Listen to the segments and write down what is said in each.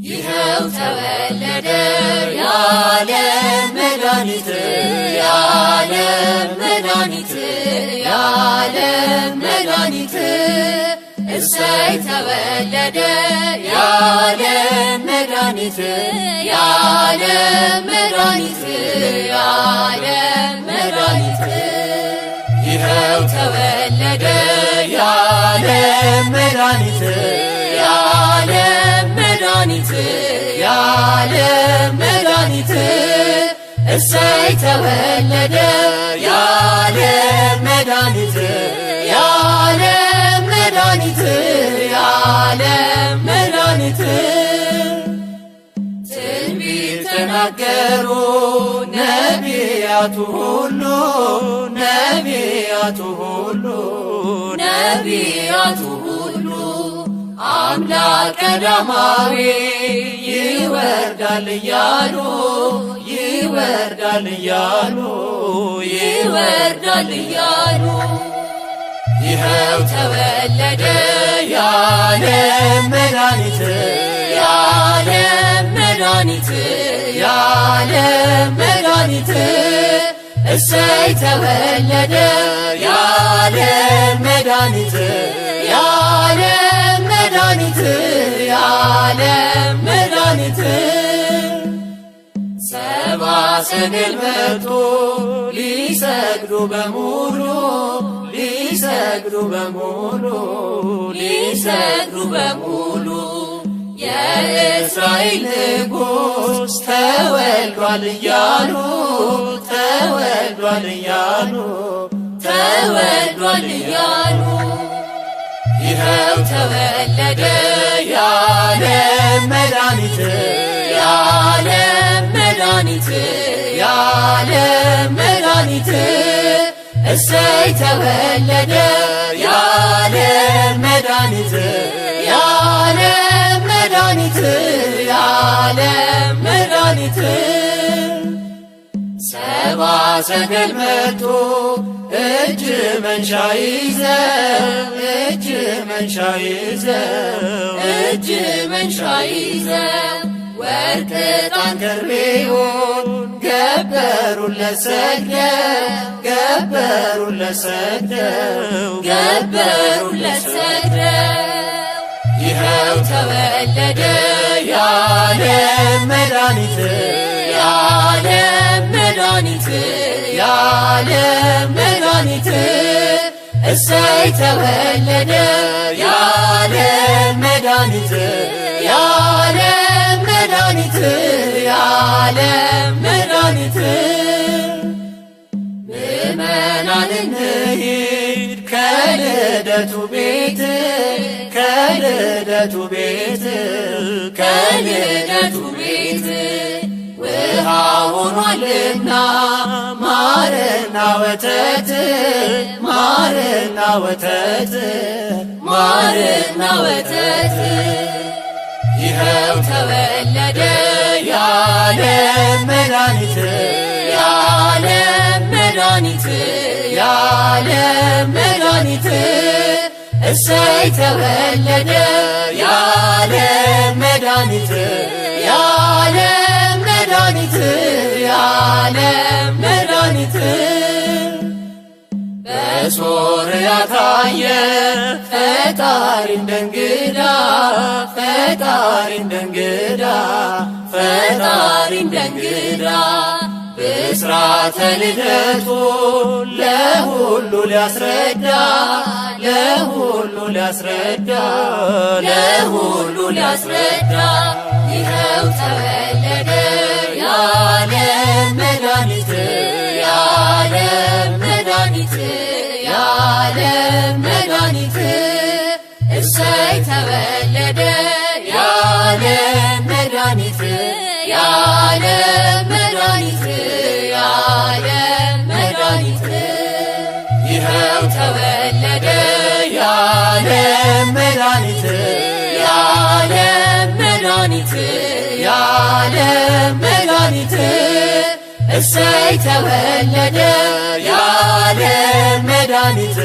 ይኸው ተወለደ የዓለም መድኃኒት የዓለም መድኃኒት የዓለም መድኃኒት እሰይ ተወለደ የዓለም መድኃኒት የዓለም መድኃኒት የዓለም መድኃኒት ይኸው ተወለደ የዓለም መድኃኒት የዓለም መድኃኒት የዓለም መድኃኒት እሰይ ተወለደ የዓለም መድኃኒት የዓለም መድኃኒት የዓለም መድኃኒት ትንቢት ተናገሩ ነቢያቱ ሁሉ ነቢያቱ ሁሉ ነቢያቱ ሁሉ አምላክ ቀዳማዊ ይወርዳል እያሉ ይወርዳል እያሉ ይወርዳል እያሉ ይኸው ተወለደ የዓለም መድኃኒት የዓለም መድኃኒት የዓለም መድኃኒት እሰይ ተወለደ የዓለም መድኃኒት የዓለም መድኃኒት የዓለም መድኃኒት ሰብአ ሰገል መጡ ሊሰግዱ በሙሉ ሊሰግዱ በሙሉ ሊሰግዱ በሙሉ የእስራኤል ንጉሥ ተወልዷል እያሉ ተወልዷል እያሉ ተወልዷል እያሉ ይኸው ተወለደ የዓለም መድኃኒት የዓለም መድኃኒት የዓለም መድኃኒት እሰይ ተወለደ የዓለም መድኃኒት የዓለም መድኃኒት የዓለም መድኃኒት ሰብአ ሰገል መጡ እጅ መንሻ ይዘው እጅ መንሻ ይዘው እጅ መንሻ ይዘው ወርቅ ዕጣን ከርቤውን ገበሩለት ሰግደው ገበሩለት ሰግደው ገበሩለት ሰግደው ይኸው ተወለደ የዓለም መድኃኒት የዓለም መድኃኒት የዓለም መድኃኒት እሰይ ተወለደ የዓለም መድኃኒት የዓለም መድኃኒት የዓለም መድኃኒት ምእመናን እንሂድ ከልደቱ ቤት ከልደቱ ቤት ከልደቱ ቤት ውሃ ሆኗልና ማርና ወተት ማርና ወተት ማርና ወተት ይኸው ተወለደ የዓለም መድኃኒት የዓለም መድኃኒት የዓለም መድኃኒት እሰይ ተወለደ የዓለም መድኃኒት የዓለም መድኃኒት የዓለም መድኃኒት በሶርያ ታየ ፈጣሪ እንደ እንግዳ ፈጣሪ እንደ እንግዳ ፈጣሪ እንደ እንግዳ ብስራተ ልደቱ ለሁሉ ሊያስረዳ ለሁሉ ሊያስረዳ ለሁሉ ሊያስረዳ ይኸው ተወለደ የዓለም መድኃኒት የዓለም መድኃኒት የዓለም መድኃኒት እሰይ ተወለደ የዓለም መድኃኒት የዓለም መድኃኒት የዓለም መድኃኒት ይኸው ተወለደ የዓለም መድኃኒት የዓለም መድኃኒት የዓለም መድኃኒት እሰይ ተወለደ የዓለም መድኃኒት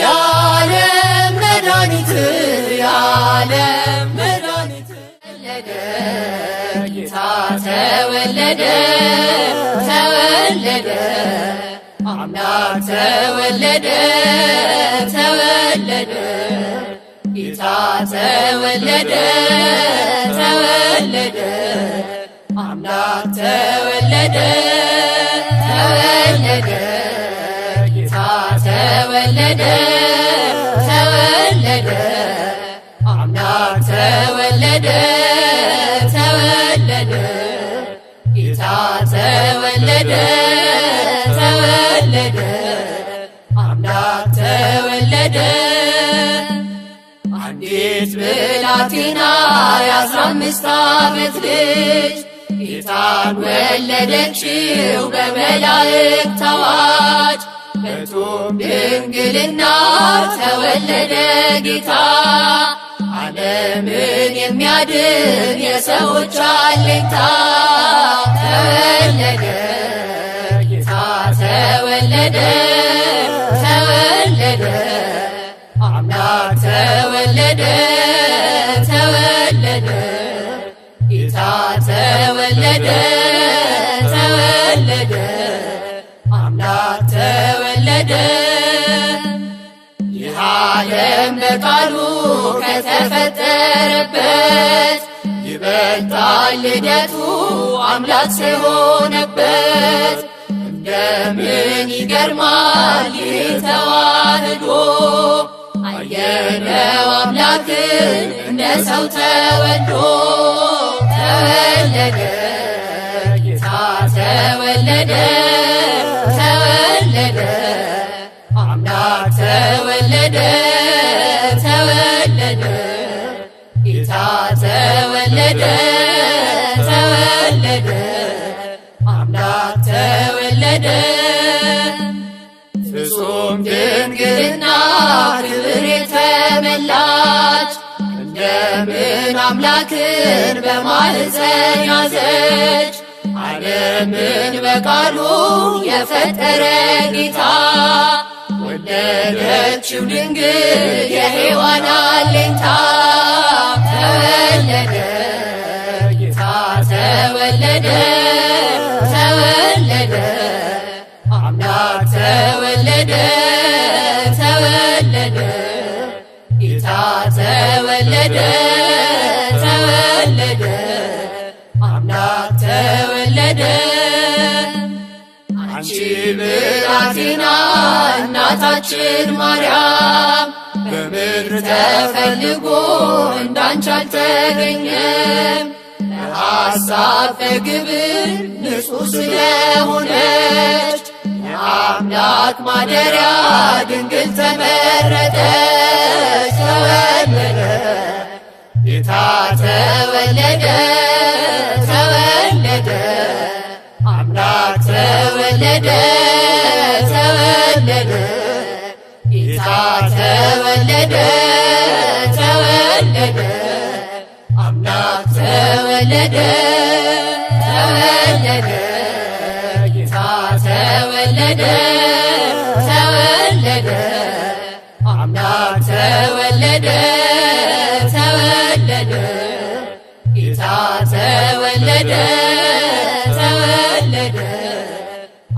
የዓለም መድኃኒት የዓለም መድኃኒት ጌታ ተወለደ ተወለደ አምላክ ተወለደ ተወለደ ጌታ ተወለደ ተወለደ አምላክ ተወለደ ተወለደ ጌታ ተወለደ ተወለደ አምላክ ተወለደ ተወለደ ጌታ ተወለደ ተወለደ አምላክ ተወለደ። አንዲት ብላቴና የ15 ዓመት ልጅ ጌታን ወለደችው በመላእክት አዋጅ። በጡም ድንግልና ተወለደ ጌታ ዓለምን የሚያድን የሰዎች አለኝታ። ተወለደ ጌታ ተወለደ ተወለደ አምላክ ተወለደ ተወለደ ጌታ ተወለደ ተወለደ አምላክ ተወለደ። ይህ ዓለም በቃሉ ከተፈጠረበት ይበልጣል ልደቱ አምላክ ስለሆነበት። እንደምን ይገርማል ይህ ተዋህዶ አየነው አምላክን እንደ ሰው ተወልዶ። ተወለደ ጌታ ተወለደ ተወለደ አምላክ ተወለደ ተወለደ ጌታ ተወለደ ተወለደ አምላክ ተወለደ። ፍጹም ድንግልና ክብር የተመላች እንደምን አምላክን በማኅፀን ያዘች። ዓለምን በቃሉ የፈጠረ ጌታ ወለደችው ድንግል የሔዋን አለኝታ። ተወለደ ጌታ ተወለደ ተወለደ አምላክ ተወለደ ተወለደ ጌታ ተወለደ ተወለደ አምላክ ተወለደ። አንቺ ብላቴና እናታችን ማርያም በምድር ተፈልጎ እንዳንቺ አልተገኘም። ለሐሳብ በግብር ንጹሕ ስለሆነች የአምላክ ማደሪያ ድንግል ተመረጠች። ተወለደ ጌታ ተወለደ ተወለደ አምላክ ተወለደ ተወለደ ጌታ ተወለደ ተወለደ አምላክ ተወለደ ተወለደ ጌታ ተወለደ ተወለደ አምላክ ተወለደ ተወለደ ጌታ ተወለደ ተወለደ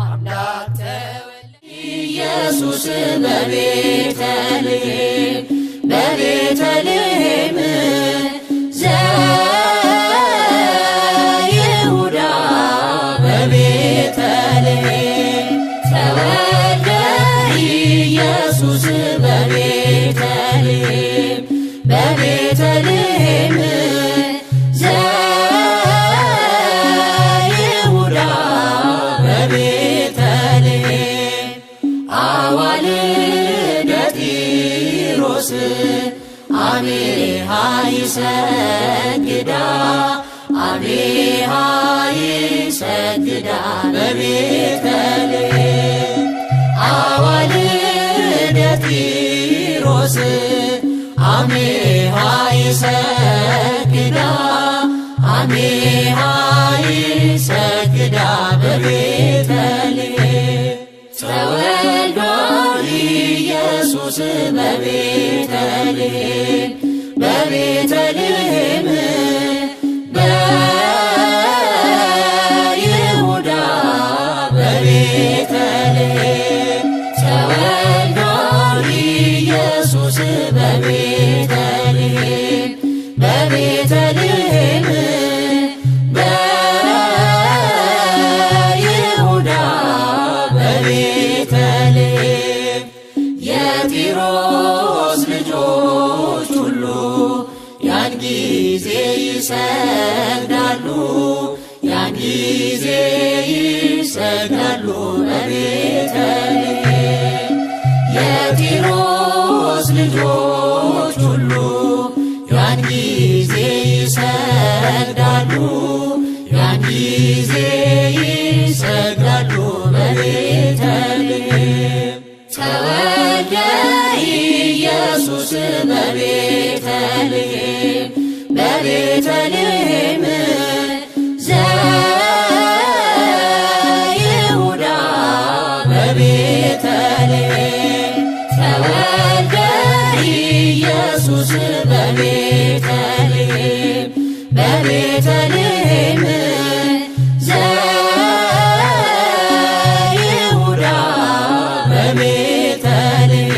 አምላክ ተወለደ። ኢየሱስ በቤተልሔም በቤተልሔም ዘይሁዳ በቤተልሔም ተወልደ ኢየሱስ በቤተልሔም በቤተልሔም ዘይሁዳ በቤተልሔም አዋልደ ጢሮስ አሜሃ ይሰግዳ አሜሃ ይሰግዳ በቤተልሔም አዋልደ ጢሮስ አሜሃ ይሰግዳ አሜሃ ይሰግዳ በቤተልሔም ተወልዷል ኢየሱስ በቤተልሔም በቤተልሔም ጊዜ ይሰግዳሉ በቤተልሔም የጢሮስ ልጆች ሁሉ ያን ጊዜ ይሰግዳሉ ያን ጊዜ ይሰግዳሉ በቤተልሔም ተወልደ ኢየሱስ በቤተልሔም በቤተልሔም ዘይሁዳ በቤተልሔም ተወልደ ኢየሱስ በቤተልሔም በቤተልሔም ዘይሁዳ በቤተልሔም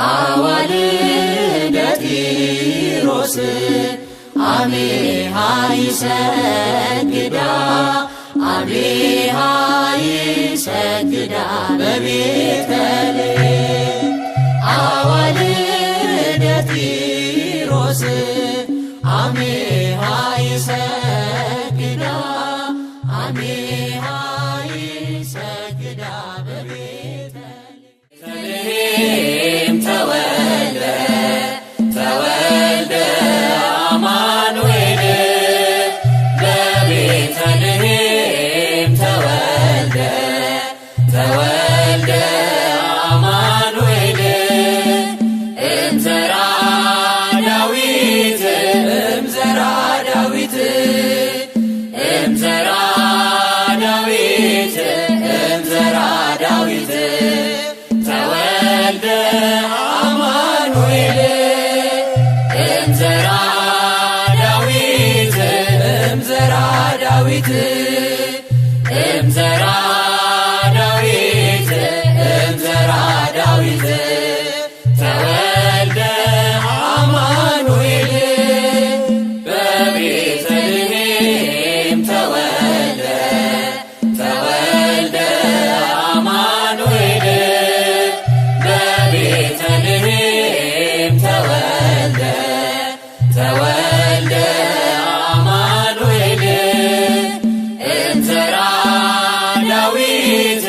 አዋልደ ጢሮስ አሜሃ ይሰግዳ አሜሃ ይሰግዳ በቤተልሔም አዋልደ ጢሮስ አሜሃ ይሰግዳ አሜሃ ይሰግዳ በቤተልሔም ተወልደ ተወልደ አማኑኤል በቤተልሔም ተወልደ ተወልደ አማኑኤል እምዘራ ዳዊት እምዘራ ዳዊት እምዘራ ዳዊት እምዘራ ዳዊት ተወልደ አማኑኤል እምዘራ ዳዊት እምዘራ ዳዊት እምዘራ ዳዊት እምዘራ ዳዊት ተወልደ አማኑኤል በቤተልሔም ተወልደ ተወልደ አማኑኤል በቤተልሔም ተወልደ ተወልደ አማኑኤል እምዘራ ዳዊት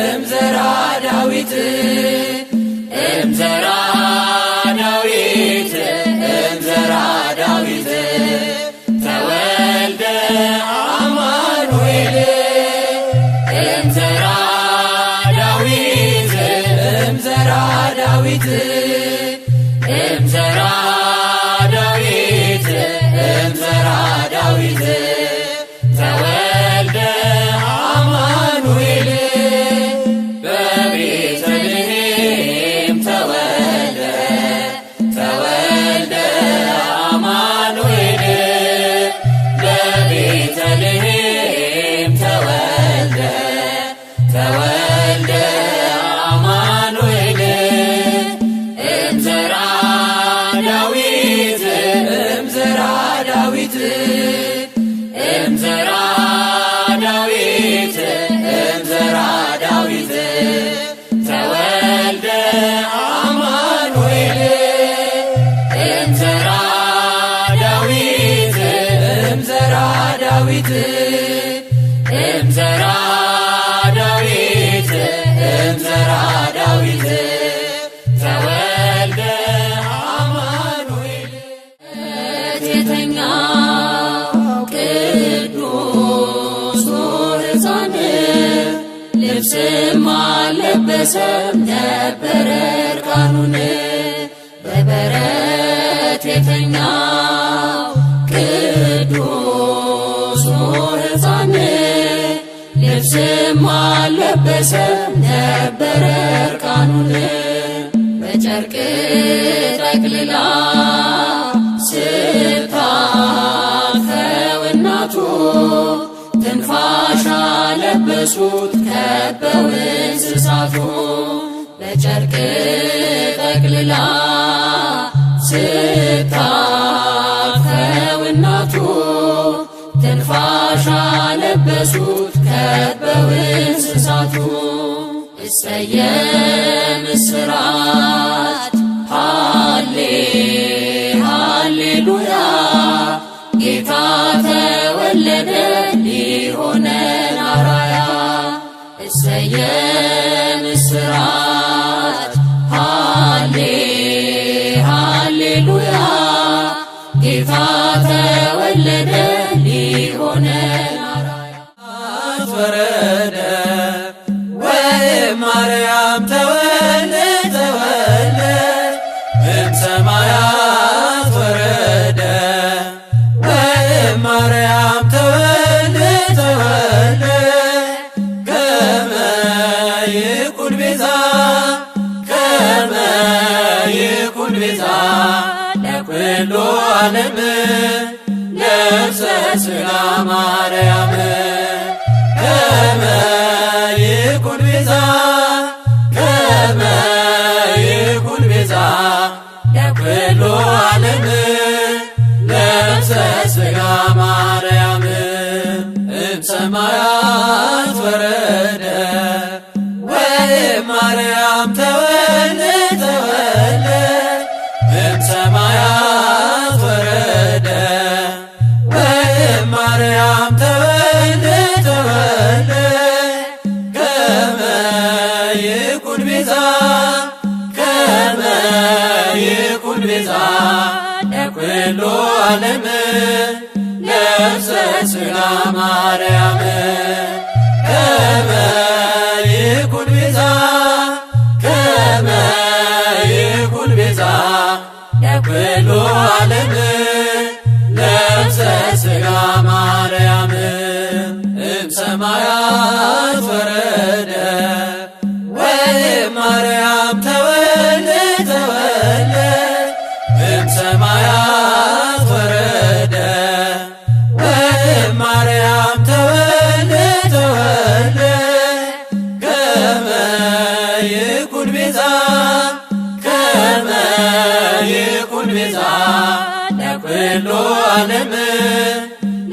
እምዘራ ዳዊት እምዘራ ዳዊት እምዘራ ዳዊት ተወልደ አማኑኤል እምዘራ ዳዊት እምዘራ ዳዊት እምዘራ ዳዊት እምዘራ ዳዊት ተወልደ አማኑኤል በቤተልሔም ተወልደ ተወልደ አማኑኤል በቤተልሔም ተወልደ ተወልደ አማኑኤል እምዘራ ዳዊት እምዘራ ዳዊት እምዘራ ዳዊት እምዘራ ዳዊት ተወልደ አማኑኤል እምዘራ ዳዊት እምዘራ ዳዊት እምዘራ ዳዊት እምዘራ ዳዊት ተወልደ አማኑኤል የተኛው ቅዱስ ሕፃን ልብስም አልለበሰም ነበረ እርቃኑን በበረት የተኛው ቅዱስ ሕፃን ልብስም አልለበሰም ነበረ እርቃኑን በጨርቅ ጠቅልላ ስታቅፈው እናቱ ትንፋሽ አለበሱት ከበው እንስሳቱ በጨርቅ ጠቅልላ ስታቅፈው እናቱ ትንፋሽ አለበሱት ከበው እንስሳቱ እሰየ ምስራት ሃሌ ሃሌሉያ ጌታ ተወለደ የምስራች ሃሌ ሃሌሉያ ጌታ ተወለደ ሊሆነን አርአያ ወረደ ወማርያም ተወለደ እምሰማያት ወረደ ወማርያም ተወለደ ከመ ይኩን ቤዛ ከመ ይኩን ቤዛ ለኩሉ ዓለም ነፍሰ ሥጋ ማርያም ከመ ይኩን ቤዛ ከመ ይኩን ቤዛ ለኩሉ ዓለም ነፍሰ ሥጋ ማርያም እምሰማያት ወረደ ወማርያም ተወለደ እምሰማያት ወረደ ወማርያም ተወለደ ከመ ይኩን ቤዛ ከመ ይኩን ቤዛ ለኩሉ ዓለም ነፍሰ ሥጋ ማርያም ከመ ይኩን ቤዛ ከመ ይኩን ቤዛ ለኩሉ ዓለም ነፍሰ ሥጋ ማርያም እምሰማያት ወረደ ወማርያም ተወለደ እምሰማያት ወረደ ወማርያም ተወለደ ከመ ይኩን ቤዛ ከመ ይኩን ቤዛ ለኩሉ ዓለም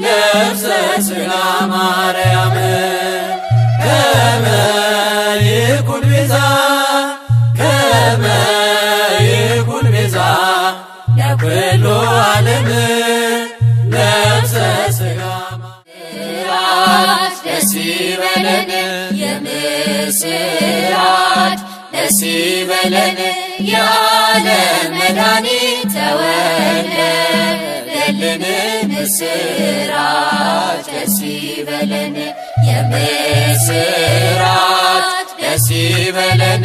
ነፍሰ ሥጋ ማርያም ከመ ይኩን ቤዛ ከመ ይኩን ቤዛ ለኩሉ ዓለም ነፍሰ ሥጋ ምስራች ደስ ይበለን የምስራች ደስ ይበለን የዓለም መድኃኒት ተወለደልን ምስራች ደስ ይበለን የምስራች ደስ ይበለን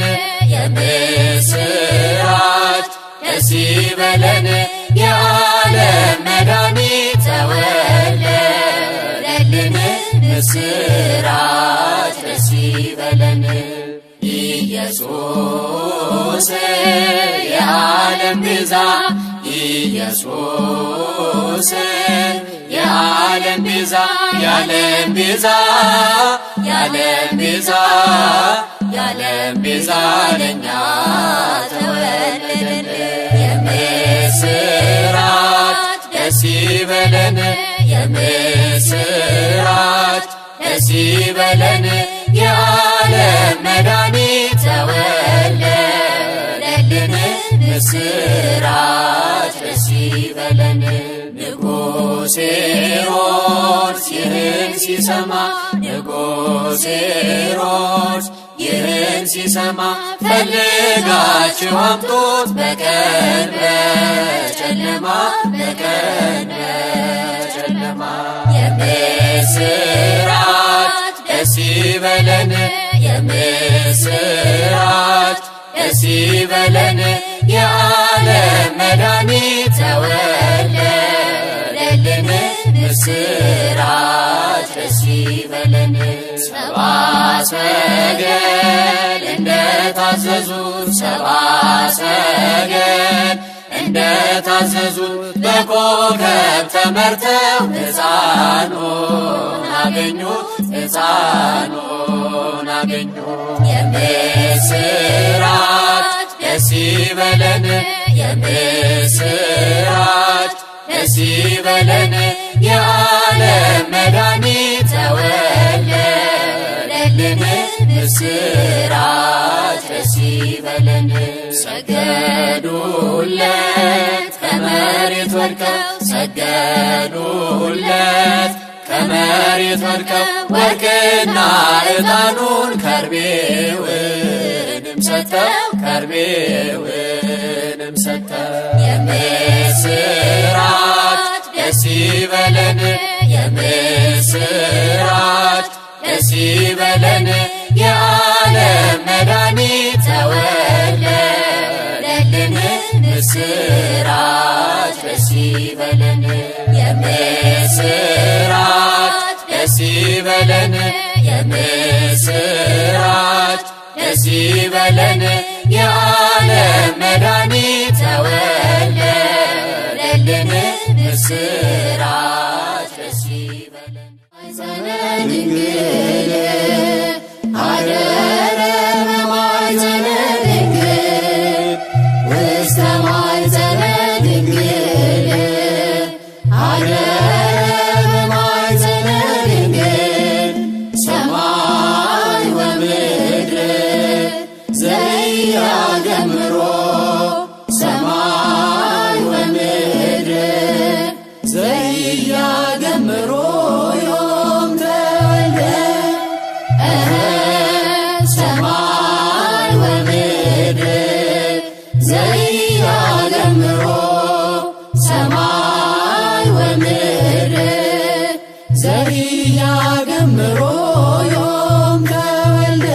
የምስራች ደስ ይበለን የዓለም መድኃኒት ተወለደልን ምስራች ደስ ይበለን ኢየሱስ የዓለም ቤዛ ኢየሱስ የዓለም ቤዛ የዓለም ቤዛ የዓለም ቤዛ የዓለም ቤዛ ለእኛ ተወለደልን የምስራች ደስ ይበለን የምስራች ደስ ይበለን የዓለም መድኃኒት ተወለደልን ምስራች ደስ ይበለን ንጉሥ ሄሮድስ ይህን ሲሰማ ንጉሥ ሄሮድስ ይህን ሲሰማ ፈልጋችሁ አምጡት በቀን በጨለማ በቀን በጨለማ የምስራች ደስ ይበለን የምስራች ደስ ይበለን የዓለም መድኃኒት ተወለደልን ምስራች ደስ ይበለን ሰብአ ሰገል እንደታዘዙት ሰብአ ሰገል እንደታዘዙት በኮከብ ተመርተው ሕፃኑን አገኙት ሕፃኑን አገኙት የምስራች ደስ ይበለን የምስራች ደስ ይበለን የዓለም መድኃኒት ተወለደልን ምስራች ደስ ይበለን ሰገዱለት ከመሬት ወድቀው ሰገዱለት መሬት ወድቀው ወርቅና ዕጣኑን ከርቤውንም ሰጠው ከርቤውንም ሰጠው። የምስራች ደስ ይበለን የምስራች ደስ ይበለን የዓለም መድኃኒት ተወለደልን። ምስራች ደስ ይበለን የምስራች ደስ ይበለን የምስራች ደስ ይበለን የዓለም መድኃኒት ተወለደልን። ምስራች ደስ ይበለን ማኅፀነ ድንግል አደረ በማኅፀነ ድንግል ውስተ ማኅፀነ ድንግል አደረ በማኅፀነ ድንግል ሰማይ ወምድር ዘኢያገምሮ ሰማይ ወምድር ዘኢያገምሮ ዮም ተወልደ ሰማይ ወምድር ዘኢያገምሮ ሰማይ ወምድር ዘኢያገምሮ ዮም ተወልደ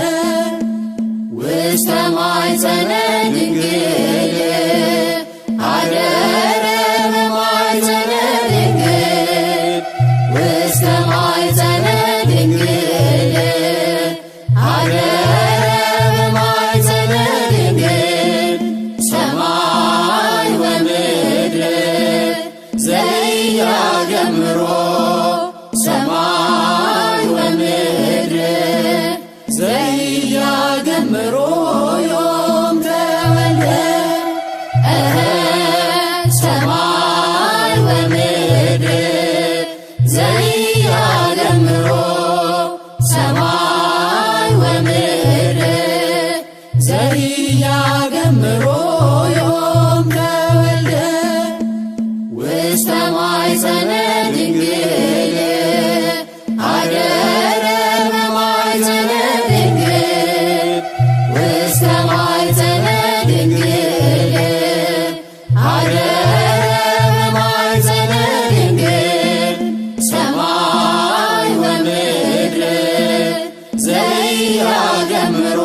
ውስተ ማኅፀነ ድንግል አደረ በማኅፀነ ድንግል ውስተ ማኅፀነ ድንግል አደረ በማኅፀነ ድንግል ሰማይ ወምድር ዘኢያገምሮ ሰማይ ወምድር ዘኢያገምሮ ዮም ተወልደ ሰማይ ወምድር ዘኢያገምሮ ሰማይ ወምድር ዘኢያገምሮ ዮም ተወልደ ውስተ ማኅፀነ ድንግል አደረ በማኅፀነ ድንግል ውስተ ማኅፀነ ድንግል አደረ በማኅፀነ ድንግል ሰማይ ወምድር ዘኢያገምሮ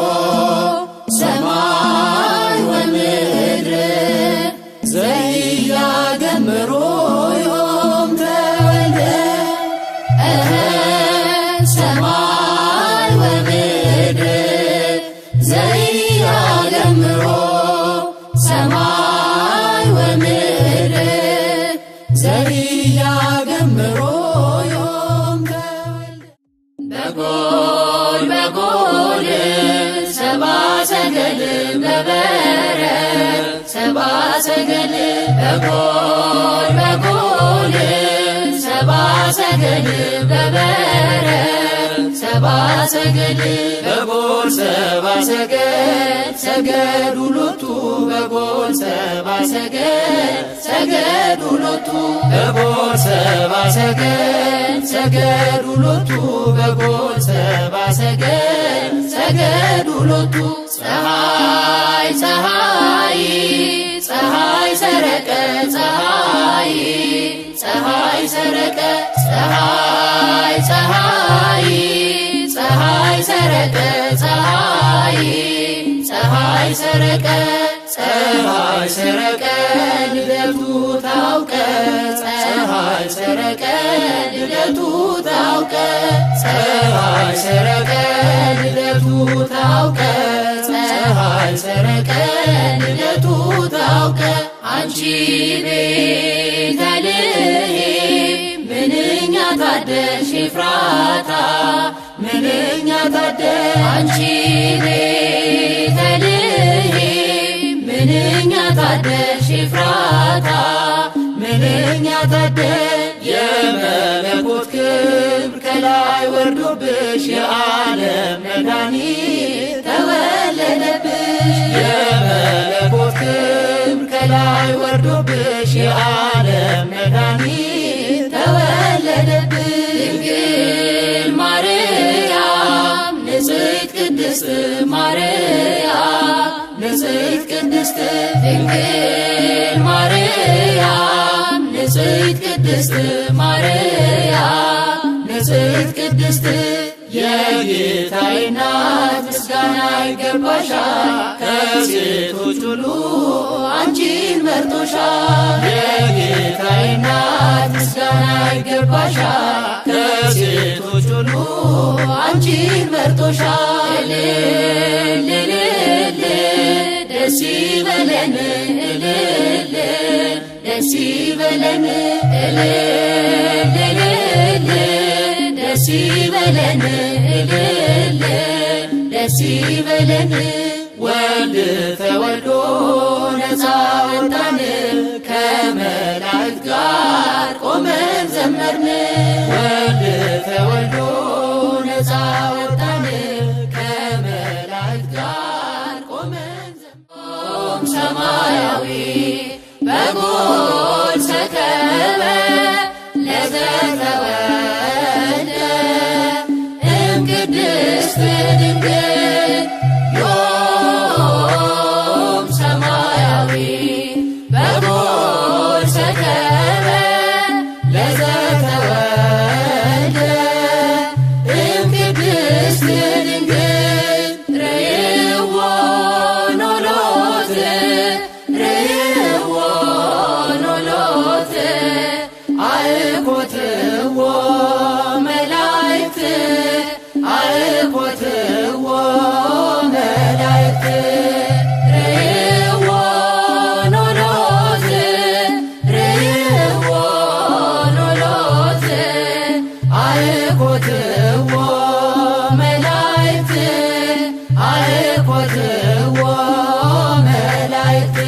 ሰማይ ወምድር ዘኢያገምሮ ዮም ተወልደ ሰማይ ወምድር ዘኢያገምሮ ሰማይ ወምድር ዘኢያገምሮ ዮም ተወልደ በጎል በጎል ሰብአ ሰገል በበረት ሰብአ ሰገል በጎል በጎል ሰብአ ሰገል በበረት ሰብአ ሰገል በጎል ሰብአ ሰገል ሰገዱ ሎቱ በጎል ሰብአ ሰገል ሰገዱ ሎቱ በጎል ሰብአ ሰገል ሰገዱ ሎቱ በጎል ሰብአ ሰገል ሰገዱ ሎቱ ፀሐይ ፀሐይ ፀሐይ ሰረቀ ፀሐይ ፀሐይ ሰረቀ ፀሐይ ፀሐይ ፀሐይ ሰረቀ ፀሐይ ፀሐይ ሰረቀ ፀሐይ ሰረቀ ልደቱ ታውቀ ፀሐይ ሰረቀ ልደቱ ታውቀ ፀሐይ ሰረቀ ልደቱ ታውቀ ፀሐይ ሰረቀ ልደቱ ታውቀ አንቺ ቤተልሔም ምንኛ ታደልሽ ኤፍራታ ምንኛ ታደልሽ አንቺ ቤተልሔም ምንኛ ታደልሽ ኤፍራታ ምንኛ ታደልሽ የመለኮት ክብር ከላይ ወርዶብሽ የዓለም መድኃኒት ተወለደብሽ የመለኮት ክብር ከላይ ወርዶብሽ የዓለም መድኃኒት ተወለደብሽ ድንግል ቅድስት ማርያም ንጽሕት ቅድስት ድንግል ማርያም ንጽሕት ቅድስት ማርያም ንጽሕት ቅድስት የጌታዬ እናት ምስጋና ይገባሻል ከሴቶች ሁሉ አንቺን መርጦሻል። የጌታዬ እናት ምስጋና ይገባሻል ከሴቶች ሁሉ አንቺን መርጦሻል። እልል ደስ ይበለን እልል ደስ ይበለን እልል ደስ ይበለን እልል ደስ ይበለን። ወልድ ተወልዶ ነፃ ወጣን ከመላእክት ጋር ቆመን ዘመርን። ወልድ ተወልዶ ነፃ ወጣን ከመላእክት ጋር ቆመን ዘመርን። ሰማያዊ በጎል ሰከበ ለዘተወልደ እምቅድስት ድንግል ዮም ሰማያዊ በጎል ሰከበ ለዘተወልደ እምቅድስት ድንግል ርእይዎ ኖሎት ርእይዎ ኖሎት አእኮትዎ መላእክት አእኮትዎ መላእክት ርእይዎ ኖሎት ርእይዎ ኖሎት አእኮትዎ መላእክት አእኮትዎ መላእክት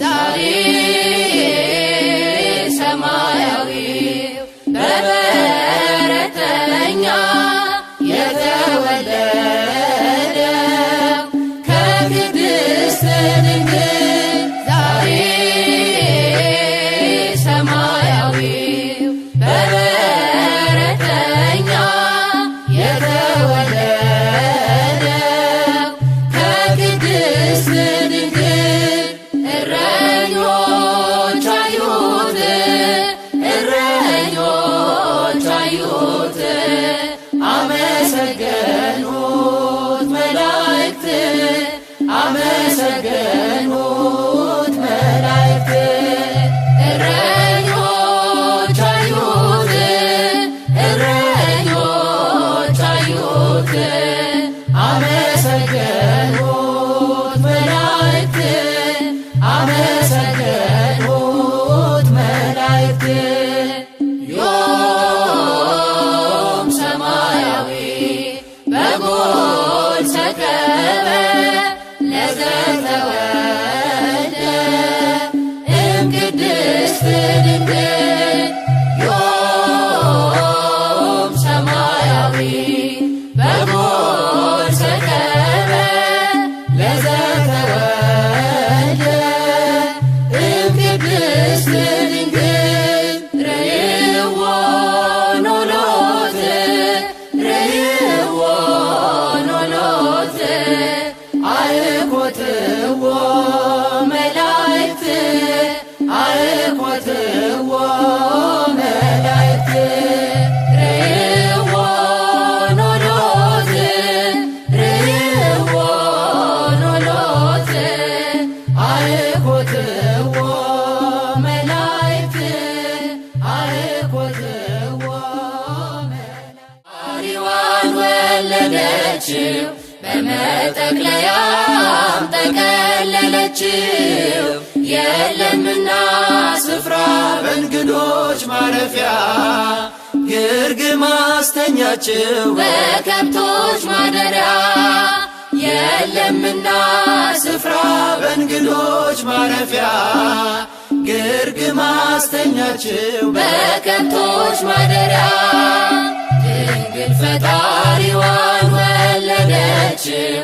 ዛሬ ሰማያዊው በበረተኛ የተወለደው ከቅድስት ድንግል ዛሬ ሰማያዊው በበረተኛ የተወለደው ከቅድስት ድንግል እረኞች አዩት እረኞች አዩት አመሰገኑት መላእክት አመሰገኑት መላእክት እረኞች አዩት እረኞች አዩት አመሰገኑት መላእክት አመሰገኑት መላእክት ዮም ሰማያዊ በጎል ሰከበ ለዘተወልደ እምቅድስት ድንግል ዮም ሰማያዊ በጎል ሰከበ ለዘተወልደ እምቅድስት ድንግል ርእይዎ ኖሎት ርእይዎ ኖሎት አእኮትዎ መላእክት አእኮትዎ መላእክት ርእይዎ ኖሎት ርእይዎ ኖሎት አእኮትዎ መላእክት አእኮትዎ መላእክት ወለደችው በመጠቅለያም ጠቀለለችው የለምና ስፍራ በእንግዶች ማረፊያ ግርግም አስተኛችው በከብቶች ማደሪያ የለምና ስፍራ በእንግዶች ማረፊያ ግርግም አስተኛችው በከብቶች ማደሪያ ድንግል ፈጣሪዋን ወለደችው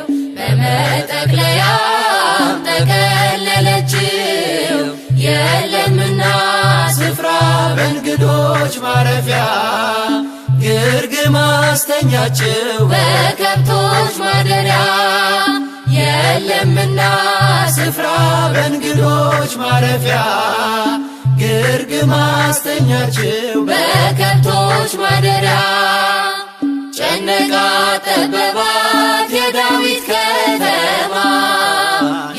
በመጠቅለያም ጠቀለለችው የለምና ስፍራ በእንግዶች ማረፊያ ግርግም ማስተኛችው በከብቶች ማደሪያ የለምና ስፍራ በእንግዶች ማረፊያ ግርግም አስተኛችው በከብቶች ማደሪያ ጨነቃት ጠበባት የዳዊት ከተማ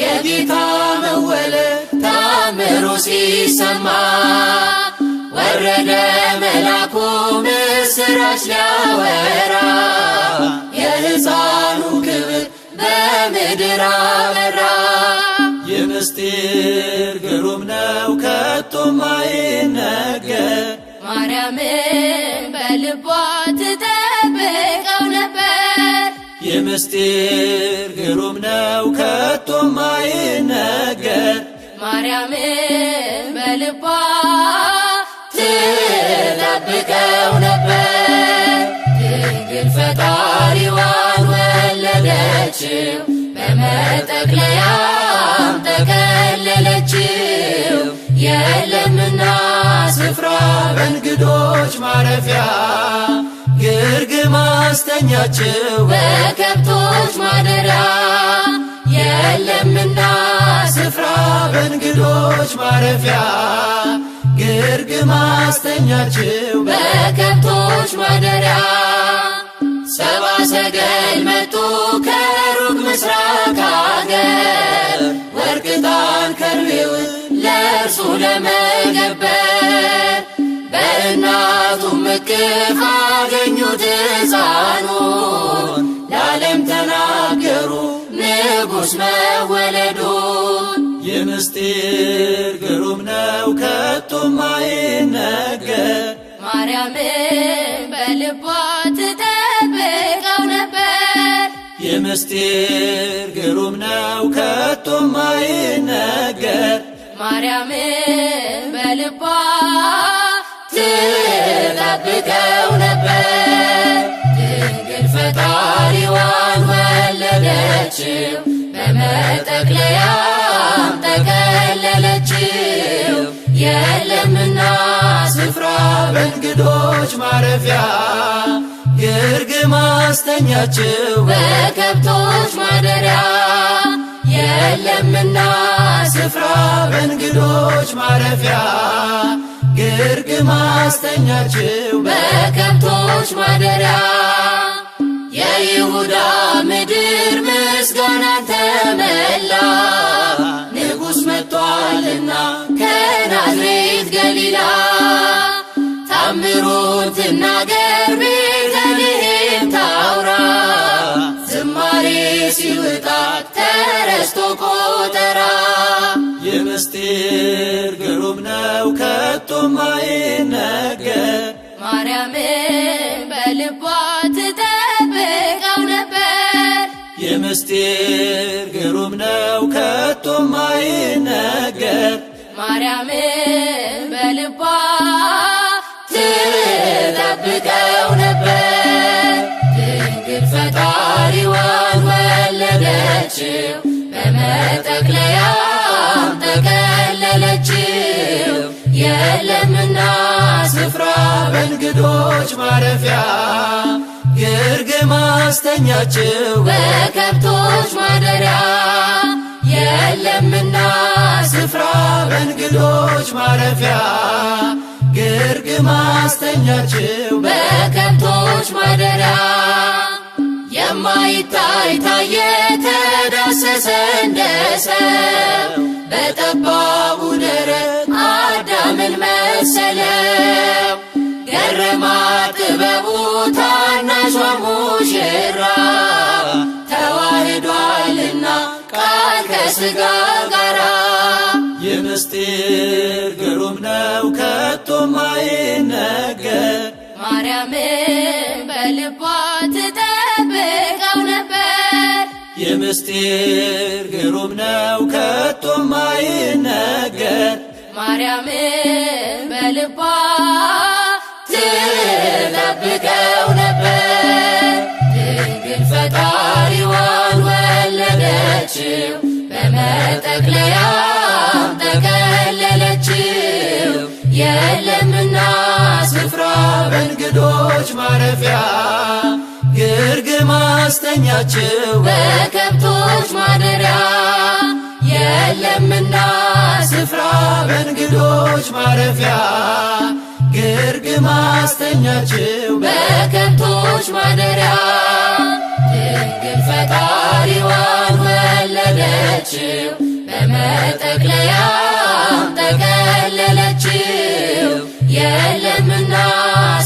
የጌታ መወለድ ታምሩ ሲሰማ ወረደ መልአኩ ምስራች ሊያወራ የሕፃኑ ክብር በምድር አበራ። የምስጢር ግሩም ነው ከቶም አይነገር ማርያምን በልቧ ትጠብቀው ነበር። የምስጢር ግሩም ነው ከቶም አይነገር ማርያምን በልቧ ትጠብቀው ነበር። ድንግል ፈጣሪዋን ወለደችው በመጠቅለያም ጠቀለለችው። የለምና ስፍራ በእንግዶች ማረፊያ ግርግም አስተኛችው በከብቶች ማደሪያ የለምና ስፍራ በእንግዶች ማረፊያ ግርግም አስተኛችው በከብቶች ማደሪያ ሰብአ ሰገል መጡ ከሩቅ ምስራቅ አገር ወርቅ ዕጣን ከርቤውን ለእርሱ ለመገበር በእናቱም እቅፍ አገኙት ሕፃኑን ለዓለም ተናገሩ ንጉሥ መወለዱን። የምስጢር ግሩም ነው ከቶም አይነገር ማርያምን በልቧ ትጠብቀው ነበር። የምስጢር ግሩም ነው ከቶም አይነገር ማርያምን በልቧ ትጠብቀው ነበር። ድንግል ፈጣሪዋን ወለደችው በመጠቅለያም ጠቀለለችው። የለምና ስፍራ በእንግዶች ማረፊያ ግርግም አስተኛችው በከብቶች ማደሪያ የለምና ስፍራ በእንግዶች ማረፊያ ግርግም አስተኛችው በከብቶች ማደሪያ የይሁዳ ምድር ምስጋናን ተመላ ንጉሥ መጥቷልና ከናዝሬት ገሊላ ታምሩን ትናገር ቤተልሔም ታውራ ዝማሬ ሲውጣት ተረስቶ ቆጠራ። የምስጢር ግሩም ነው ከቶም አይነገር ማርያምን በልቧ ትጠብቀው ነበር። የምስጢር ግሩም ነው ከቶም አይነገር ማርያምን በልቧ ትጠብቀው ነበር። ድንግል ፈጣሪዋን ወለደችው በመጠቅለያም ጠቀለለችው። የለምና ስፍራ በእንግዶች ማረፊያ ግርግም አስተኛችው በከብቶች ማደሪያ የለምና ስፍራ በእንግዶች ማረፊያ ግርግም አስተኛችው በከብቶች ማደሪያ የማይታይ ታየ ተዳሰሰ እንደ ሰው በጠባቡ ደረት አዳምን መሰለው። ገረማት ጥበቡ ታናሿ ሙሽራ ተዋህዷልና ቃል ከሥጋ ጋራ። የምስጢር ግሩም ነው ከቶም አይነገር ማርያምን በልቧ ትጠብቀው ነበር። የምስጢር ግሩም ነው ከቶም አይነገር ማርያምን በልቧ ትጠብቀው ነበር። ድንግል ፈጣሪዋን ወለደችው በመጠቅለያም ጠቀለለችው። የለምና ስፍራ በእንግዶች ማረፊያ ግርግም አስተኛችው በከብቶች ማደሪያ የለምና ስፍራ በእንግዶች ማረፊያ ግርግም አስተኛችው በከብቶች ማደሪያ ድንግል ፈጣሪዋን ወለደችው በመጠቅለያም ጠቀለለችው የለምና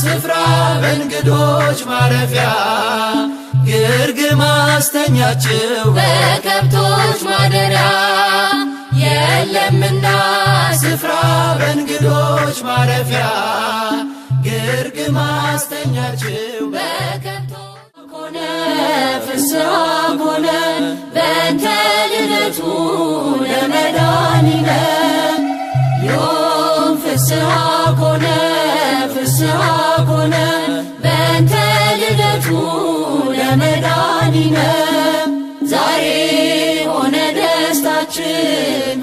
ስፍራ በእንግዶች ማረፊያ ግርግም አስተኛችው በከብቶች ማደሪያ የለምና ስፍራ በእንግዶች ማረፊያ ግርግም አስተኛችው በከብቶች ኮነ ፍስሐ ኮነ በእንተ ልደቱ ለመድኃኒነ ዮም ፍስሐ ኮነ ፍስሐ ኮነ በእንተ ልደቱ ለመድኃኒነ ዛሬ ሆነ ደስታችን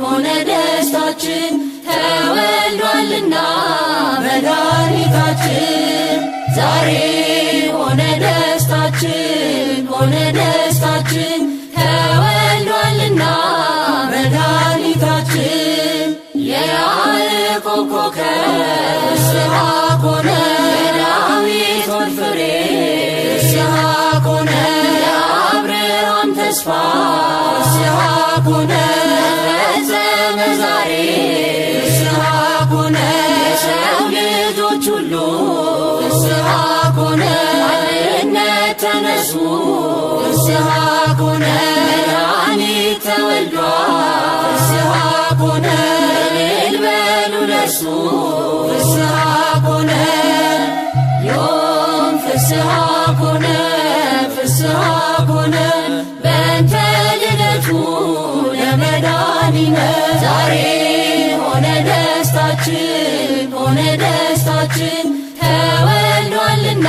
ሆነ ደስታችን ተወልዷልና መድኃኒታችን ዛሬ ሆነ ደስታችን ሆነ ደስታችን ተወልዷልና መድኃኒታችን የያዕቆብ ኮከብ ፍስሐ ኮነ የዳዊት ወልድ ፍሬ ፍስሐ ኮነ የአብርሃም ተስፋ ፍስሐ ኮነ ተፈጸመ ዛሬ ፍስሐ ኮነ የሰው ልጆች ሁሉ ፍስሐ ኮነ አንድነት ተነሱ ፍስሐ ኮነ መድኃኒት ተወልዷል ፍስሐ ኮነ እልል በሉ ለእርሱ ፍስሐ ኮነ ዮም ፍስሐ ኮነ ፍስሐ ኮነ በእንተ ልደቱ ለመድኃኒነ ዛሬ ሆነ ደስታችን ሆነ ደስታችን ተወልዷልና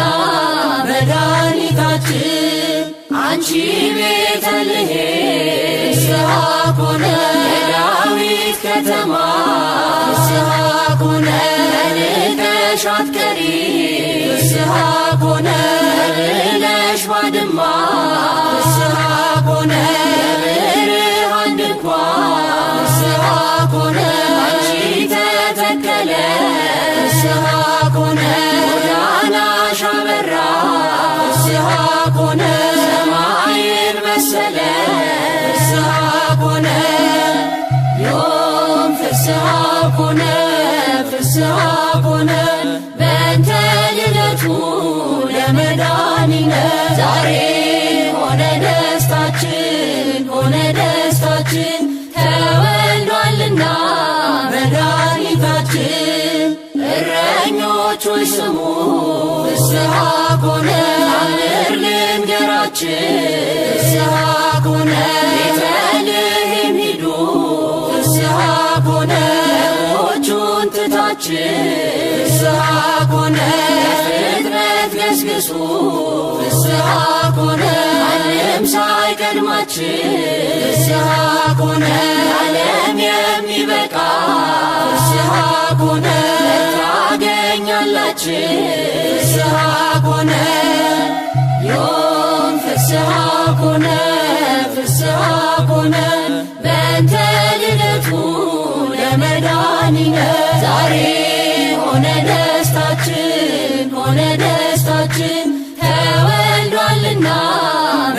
መድኃኒታችን አንቺ ቤተልሔም ፍስሐ ኮነ የዳዊት ከተማ ፍስሐ ኮነ ተንቀሽ አትቀሪ ፍስሐ ኮነ ብለሽ ባድማ ፍስሐ ኮነ የብርሃን ድንኳን ፍስሐ ኮነ አንቺ ተተከለ ፍስሐ ኮነ ጎዳናሽ አበራ ፍስሐ ኮነ ሰማይን መሰለ ፍስሐ ኮነ ዮም ፍስሐ ኮነ ፍስሐ ኮነ በእንተ ልደቱ ለመድኃኒነ ዛሬ ሆነ ደስታችን ሆነ ደስታችን ተወልዷልና መድኃኒታችን እረኞች ሆይ ስሙ ፍስሐ ኮነ አምር ልንገራችን ፍስሐ ኮነ ቤተልሔም ሂዱ ፍስሐ ኮነ በጎቹን ትታችን ፍስሐ ኮነ ለፍጥረት ገስግሱ ፍስሐ ኮነ ዓለም ሳይቀድማችን ፍስሐ ኮነ ዓለም የሚበቃ ፍስሐ ኮነ ታገኛላችን ፍስሐ ኮነ ዮም ፍስሐ ኮነ ፍስሐ ኮነ በእንተ ልደቱ ለመድኃኒነ ዛሬ ሆነ ደስታችን ሆነ ደስታችን ተወልዷልና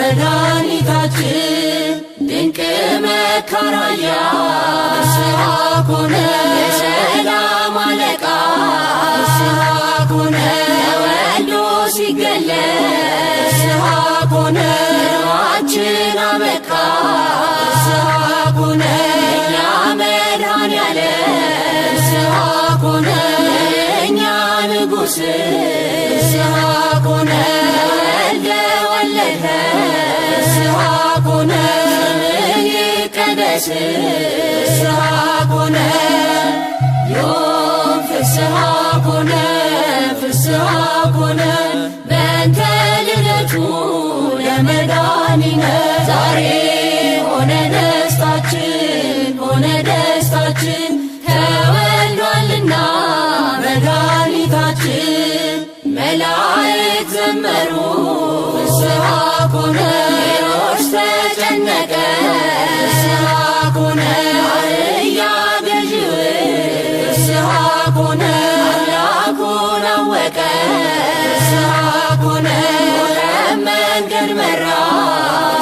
መድኃኒታችን ድንቅ መካራያ ፍስሐ ኮነ የሰላም አለቃ ፍስሐ ኮነ ተወልዶ ሲገለጽ ፍስሐ ኮነ ኑሯችን አበቃ ፍስሐ ኮነ እኛ መድኃኒዓለም ፍስሐ ኮነ የእኛ ንጉሥ ፍስሐ ኮነ ተወልደ ወለደ ፍስሐ ኮነ ስምህ ይቀደስ ፍስሐ ኮነ ዮም ፍስሐ ኮነ ፍስሐ ኮነ በእንተ ልደቱ ለመድኃኒነ ዛሬ ሆነ ደስታችን ሆነ ደስታችን ተወልዷልና ዘመሩ ፍስሐ ኮነ ሄሮድስ ተጨነቀ ፍስሐ ኮነ አህያ ገዢው ፍስሐ ኮነ አምላኩን አወቀ ፍስሐ ኮነ መንገድ መራ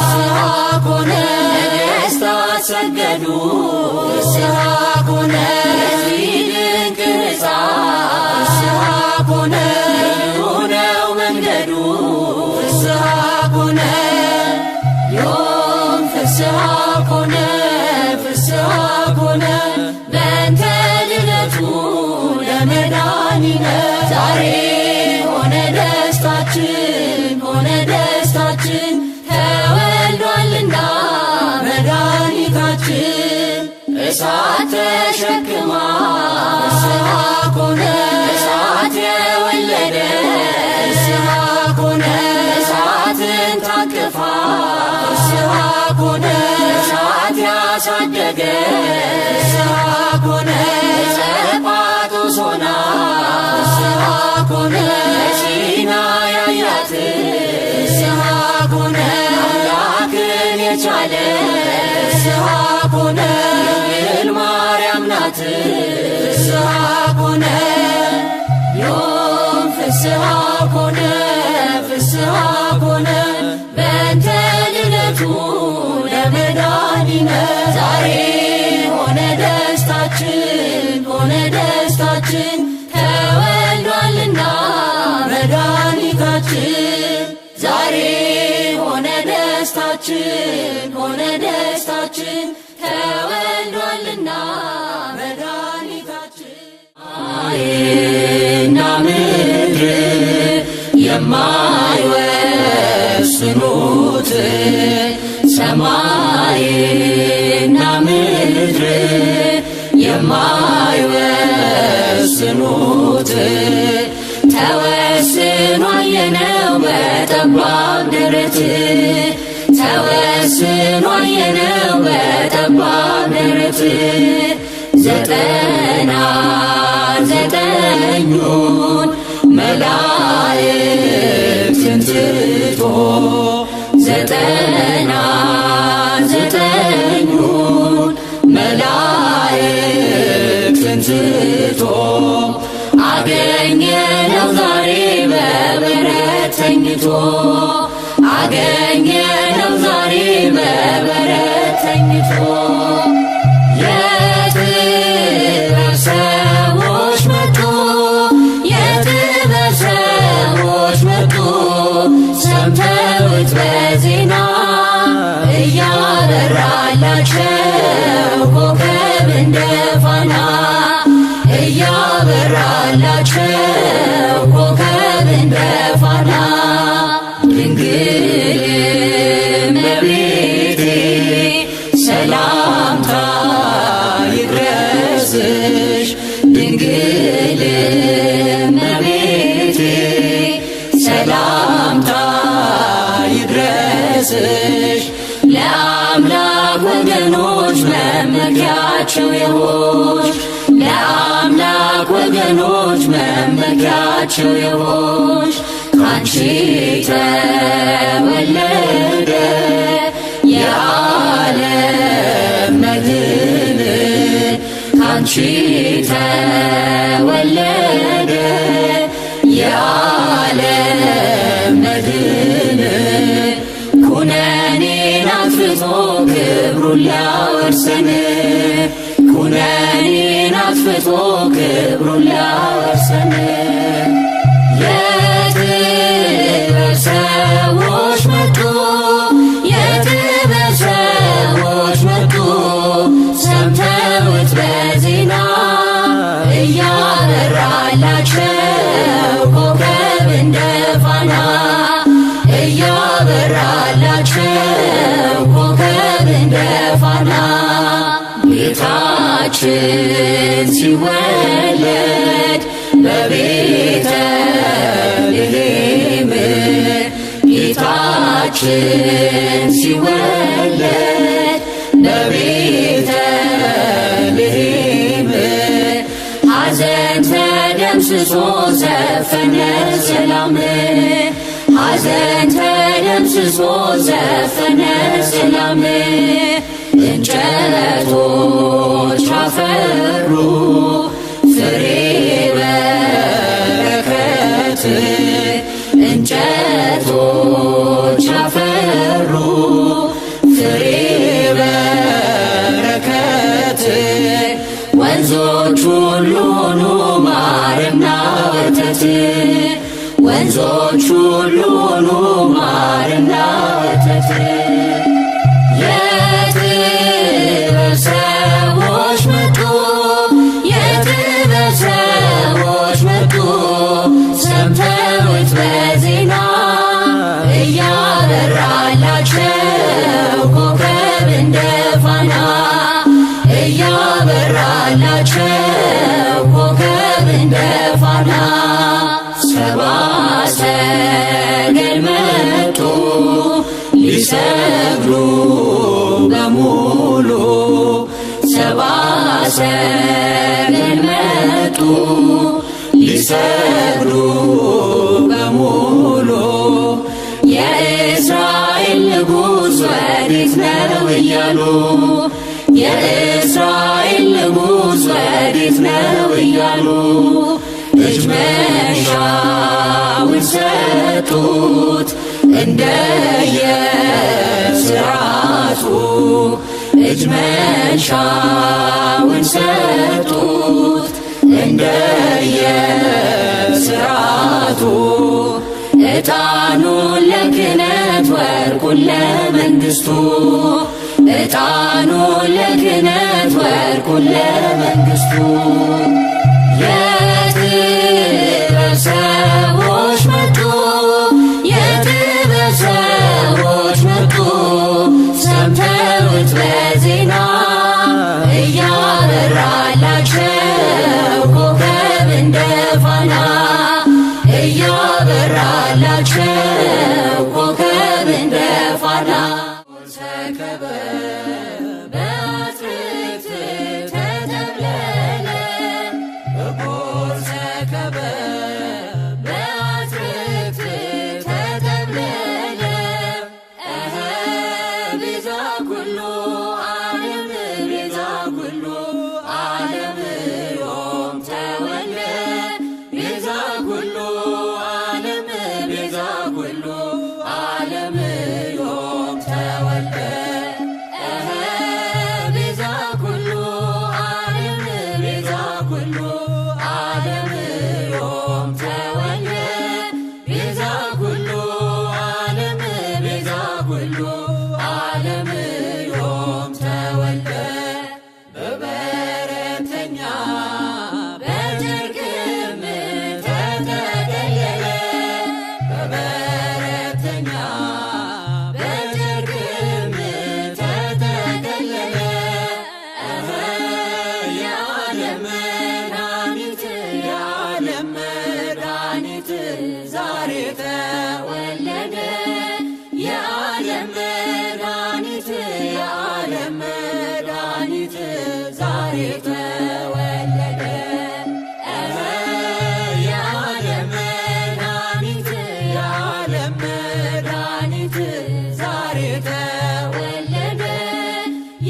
ፍስሐ ኮነ ነገሥታት ሰገዱ ፍስሐ ኮነ ለዚህ ድንቅ ሕፃን ፍስሐ ኮነ ልዩ ነው መንገዱ ፍስሐ ኮነ ዮም ፍስሐ ኮነ ፍስሐ ኮነ በእንተ ልደቱ ለመድኃኒነ ዛሬ ሆነ ደስታችን ሆነ ደስታችን ተወልዷልና መድኃኒታችን እሳት ተሸክማ ፍስሐ ኮነ እሳት የወለደ ፍስሐ ኮነ እሳትን ታቅፋ ፍስሐ ኮነ እሳት ያሳደገ ፍስሐ ኮነ ጸጳጦስ ሆና ፍስሐ ኮነ ሲና ያያት ፍስሐ ኮነ አምላክን የቻለ ፍስሐ ኮነ ድንግል ማርያም ናት ፍስሐ ኮነ ዮም ፍስሐ ኮነ ፍስሐ ኮነ በእንተ ልደቱ ለመድኃኒነ ዛሬ ሆነ ደስታችን ሆነ ደስታችን ተወልዷልና መድኃኒታችን ዛሬ ሆነ ደስታችን ሆነ ደስታችን ተወልዷልና መድኃኒታችን ሰማይና ምድር የማይወስኑት ሰማይና ምድር የማይወስኑት ተወስኖ አየነው በጠባብ ደረት ተወስኖ አየነው በጠባብ ደረት ዘጠና ዘጠኙን መላእክትን ትቶ ዘጠና ዘጠኙን መላእክትን ትቶ አገኘነው ዛሬ በበረት ተኝቶ አገኘነው ዛሬ በበረት ተኝቶ የጥበብ ሰዎች መጡ የጥበብ ሰዎች መጡ ሰምተውት በዜና እያበራላቸው ኮከብ እንደ ፋና እያበራላቸው ኮከብ እንደ ፋና ድንግል እመቤቴ ሰላምታ ይድረስሽ ድንግል እመቤቴ ሰላምታ ይድረስሽ ለአምላክ ወገኖች መመኪያቸው የሆንሽ ለአምላክ ወገኖች መመኪያቸው የሆንሽ ካንቺ ተወለደ የዓለም መድን ካንቺ ተወለደ የዓለም መድን ኩነኔን አጥፍቶ ክብሩን ሊያወርሰን ኩነኔን አጥፍቶ ክብሩን ሊያወርሰን የጥበብ ሰዎች መጡ የጥበብ ሰዎች መጡ ሰምተውት በዜና እያበራላቸው ኮከብ እንደ ፋና እያበራላቸው ኮከብ እንደ ፋና ጌታችን ሲወለድ በቤተልሔም ጌታችን ሲወለድ በቤተልሔም ሐዘን ተደምስሶ ዘፈነ ሰላም ሐዘን ተደምስሶ ዘፈነ ሰላም እንጨቶች አፈሩ ፍሬ በረከት እንጨቶች አፈሩ ፍሬ በረከት ወንዞች ሁሉ ሆኑ ማርና ወተት ወንዞች ሁሉ ሆኑ ማርና ወተት የጥበብ ሰዎች መጡ የጥበብ ሰዎች መጡ ሰምተውት በዜና እያበራላቸው ኮከብ እንደ ፋና እያበራላቸው ኮከብ እንደ ፋና ሰብአ ሰገል መጡ ሊሰግዱ በሙሉ ሰብአ ሰገል መጡ ሊሰግዱ በሙሉ የእስራኤል ንጉሥ ወዴት ነው እያሉ የእስራኤል ንጉሥ ወዴት ነው እያሉ እጅ መንሻውን ሰጡት እንደየሥርዓቱ እጅ መንሻውን ሰጡት እንደየሥርዓቱ ዕጣኑን ለክህነት ወርቁን ለመንግሥቱ ዕጣኑን ለክህነት ወርቁን ለመንግሥቱ የጥበብ ሰዎች መጡ የጥበብ ሰዎች መጡ ሰምተውት በዜና እያበራላቸው ኮከብ እንደ ፋና እያበራላቸው ኮከብ እንደ ፋና ሰከበ በአትክልት ተጠቅለለ በጎል ሰከበ በአትክልት ተጠቅለለ ቤዛ ኩሉ ዓለም ቤዛ ኩሉ ዓለም ዮም ተወልደ ቤዛ ኩሉ ዓለም ቤዛ ኩሉ ዓለም ዮም ተወልደ ቤዛ ኩሉ ዓለም ቤዛ ኩሉ ዓለም ዮም ተወልደ ቤዛ ኩሉ ዓለም ቤዛ ኩሉ ዓለም ዮም ተወልደ በበረተኛ በጨርቅም ተጠቀለለ በበረተኛ በጨርቅም ተጠቀለለ የዓለም መድኃኒት የዓለም መድኃኒት ዛሬ ተወለደ የዓለም መድኃኒት የዓለም መድኃኒት ዛሬ ተወለደ የዓለም መድኃኒት የዓለም መድኃኒት ዛሬ ተወለደ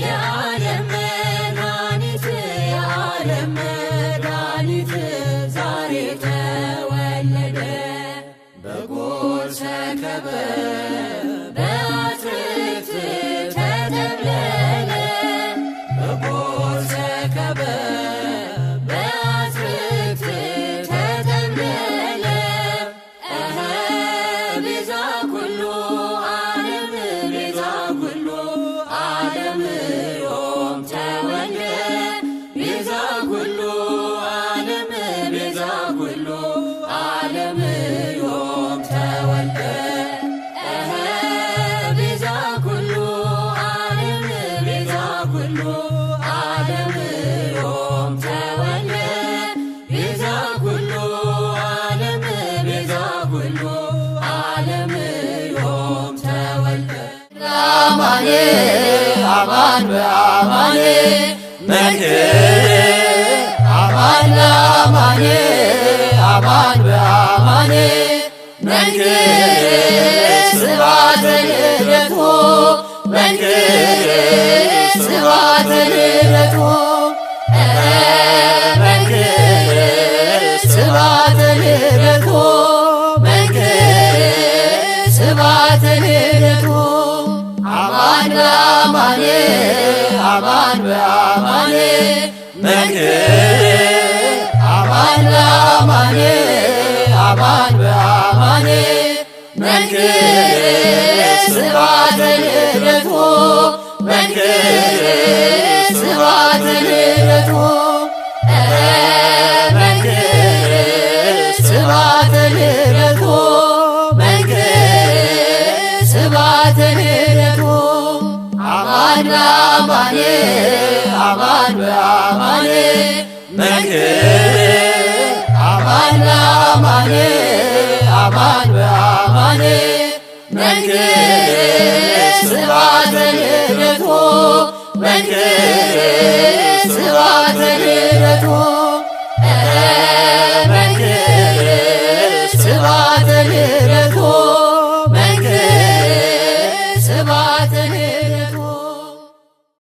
የዓለም መድኃኒት የዓለም መድኃኒት ዛሬ ተወለደ በጎል ሰከበ በአትክልት ተጠቅለለ በጎል ሰከበ በአትክልት ተጠቅለለ ቤዛ ኩሉ ዓለም ቤዛ ኩሉ ዓለም ዮም ተወልደ ቤዛ ኩሉ ዓለም ቤዛ ኩሉ ዓለም ዮም ተወልደ ቤዛ ኩሉ ዓለም ቤዛ ኩሉ ዓለም ዮም ተወልደ ቤዛ ኩሉ ዓለም ቤዛ ኩሉ ዓለም ዮም ተወልደ አማኔ አማን በአማኔ መንክር አማን በአማኔ አማን በአማኔ መንክር ስብሐተ ልደቱ መንክር ስብሐተ ልደቱ መንክር ስብሐተ ልደቱ መንክር ስብሐተ ልደቱ አማን በአማን አማን በአማን መንክር አማን በአማን አማን በአማን መንክር ስብሐተ ልደቱ መንክር ስብሐተ ልደቱ መንክር ስብሐተ ልደቱ መንክር ስብሐተ ልደቱ አማን በአማን አማን በአማን መንክር አማን በአማን አማን በአማን መንክር ስብሐተ ልደቱ መንክር